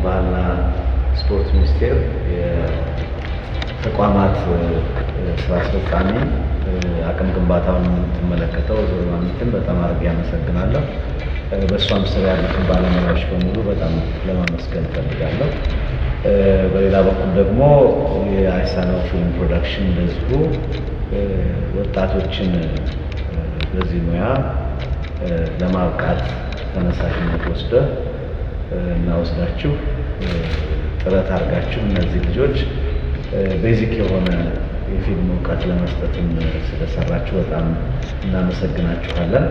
ባህልና ስፖርት ሚኒስቴር የተቋማት ስራ አስፈጻሚ አቅም ግንባታውን የምትመለከተው ዞማንትን በጣም አድርጌ አመሰግናለሁ። በእሷም ስር ያሉትን ባለሙያዎች በሙሉ በጣም ለማመስገን እፈልጋለሁ። በሌላ በኩል ደግሞ የአይሳናው ፊልም ፕሮዳክሽን እንደዚሁ ወጣቶችን በዚህ ሙያ ለማብቃት ተነሳሽነት ወስዳችሁ ጥረት አድርጋችሁ እነዚህ ልጆች ቤዚክ የሆነ የፊልም እውቀት ለመስጠትም ስለሰራችሁ በጣም እናመሰግናችኋለን።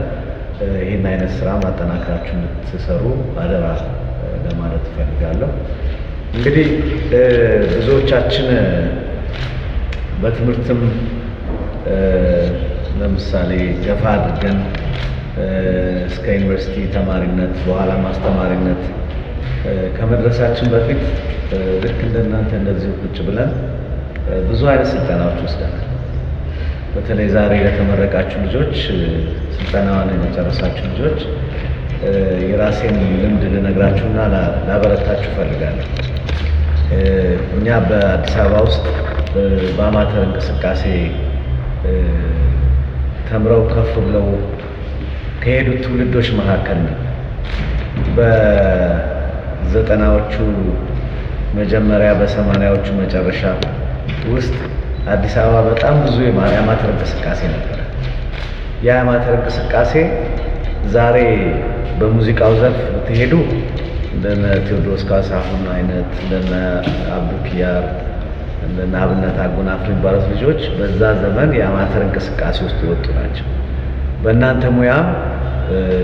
ይህን አይነት ስራ ማጠናከራችሁ እንድትሰሩ አደራ ለማለት እፈልጋለሁ። እንግዲህ ብዙዎቻችን በትምህርትም ለምሳሌ ገፋ አድርገን እስከ ዩኒቨርሲቲ ተማሪነት በኋላ ማስተማሪነት ከመድረሳችን በፊት ልክ እንደናንተ እንደዚህ ቁጭ ብለን ብዙ አይነት ስልጠናዎች ወስደናል። በተለይ ዛሬ ለተመረቃችሁ ልጆች ስልጠናውን የጨረሳችሁ ልጆች የራሴን ልምድ ልነግራችሁና ላበረታችሁ እፈልጋለሁ። እኛ በአዲስ አበባ ውስጥ በአማተር እንቅስቃሴ ተምረው ከፍ ብለው ከሄዱት ትውልዶች መካከል ነው። በዘጠናዎቹ መጀመሪያ በሰማንያዎቹ መጨረሻ ውስጥ አዲስ አበባ በጣም ብዙ የአማተር እንቅስቃሴ ነበር። የአማተር እንቅስቃሴ ዛሬ በሙዚቃው ዘርፍ ብትሄዱ እንደነ ቴዎድሮስ ካሳሁን አይነት እንደነ አብዱኪያር እንደነ አብነት አጎናፍር የሚባሉት ልጆች በዛ ዘመን የአማተር እንቅስቃሴ ውስጥ የወጡ ናቸው። በእናንተ ሙያ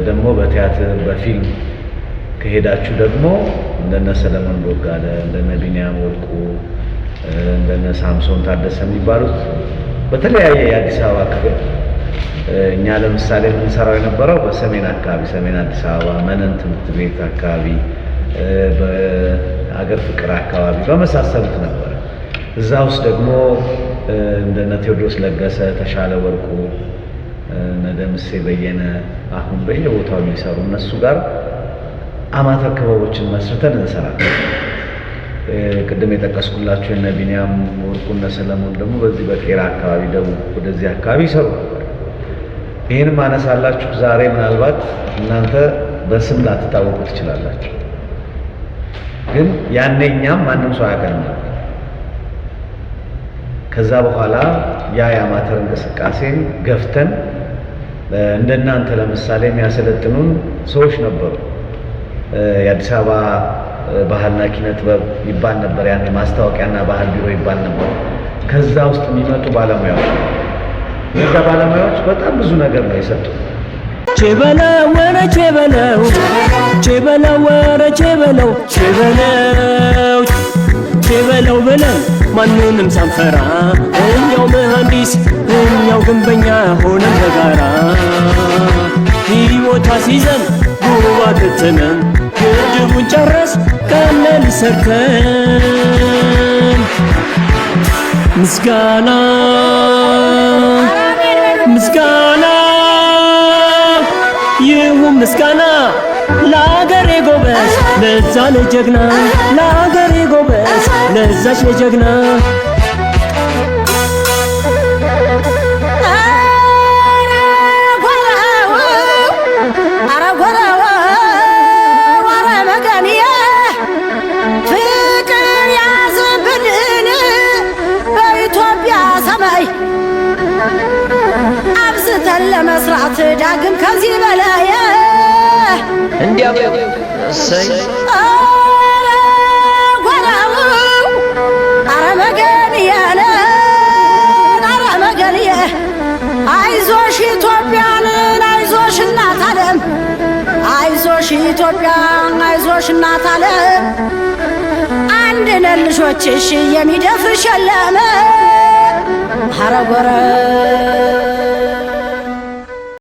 ደግሞ በቲያትር በፊልም ከሄዳችሁ ደግሞ እንደነ ሰለሞን ቦጋለ እንደነ ቢኒያም ወርቁ እንደነ ሳምሶን ታደሰ የሚባሉት በተለያየ የአዲስ አበባ ክፍል እኛ ለምሳሌ የምንሰራው የነበረው በሰሜን አካባቢ ሰሜን አዲስ አበባ መነን ትምህርት ቤት አካባቢ በአገር ፍቅር አካባቢ በመሳሰሉት ነበር። እዛ ውስጥ ደግሞ እንደነ ቴዎድሮስ ለገሰ፣ ተሻለ ወርቁ፣ እነ ደምሴ በየነ አሁን በየቦታው የሚሰሩ እነሱ ጋር አማተር ክበቦችን መስርተን እንሰራለን። ቅድም የጠቀስኩላችሁ እነ ቢኒያም ወርቁ እነ ሰለሞን ደግሞ በዚህ በቄራ አካባቢ ደቡብ ወደዚህ አካባቢ ይሰሩ ነበር። ይህንም አነሳላችሁ ዛሬ ምናልባት እናንተ በስም ላትታወቁ ትችላላችሁ፣ ግን ያኔ እኛም ማንም ሰው አያውቀንም ነበር። ከዛ በኋላ ያ የአማተር እንቅስቃሴን ገፍተን እንደናንተ ለምሳሌ የሚያሰለጥኑን ሰዎች ነበሩ። የአዲስ አበባ ባህልና ኪነ ጥበብ ይባል ነበር፣ ያኔ ማስታወቂያና ባህል ቢሮ ይባል ነበር። ከዛ ውስጥ የሚመጡ ባለሙያዎች እነዛ ባለሙያዎች በጣም ብዙ ነገር ነው የሰጡት። ቼበለው ወረ ቼበለው ቼበለው ወረ ቼበለው ቼበለው ቼበለው ብለን ማንንም ሳንፈራ እኛው መሐንዲስ እኛው ግንበኛ ሆነን በጋራ ሕይወት አስይዘን ጉባ ትተነን ግድቡን ጨረስ ቀለል ሰርተን ምስጋና ምስጋና ይሁን ምስጋና ለአገሬ ጎበዝ ለዛ ለጀግና ለአገሬ ጎበዝ ለዛች ለጀግና ለመስራት ዳግም ከዚህ በላይ እንዲያው ሰይ ወራው አረመገን ያለ አረመገን አይዞሽ ኢትዮጵያን አይዞሽ እናት ዓለም አይዞሽ ኢትዮጵያን አይዞሽ እናት ዓለም አንድ ልጆችሽ የሚደፍርሽ የለም ሐረጎረ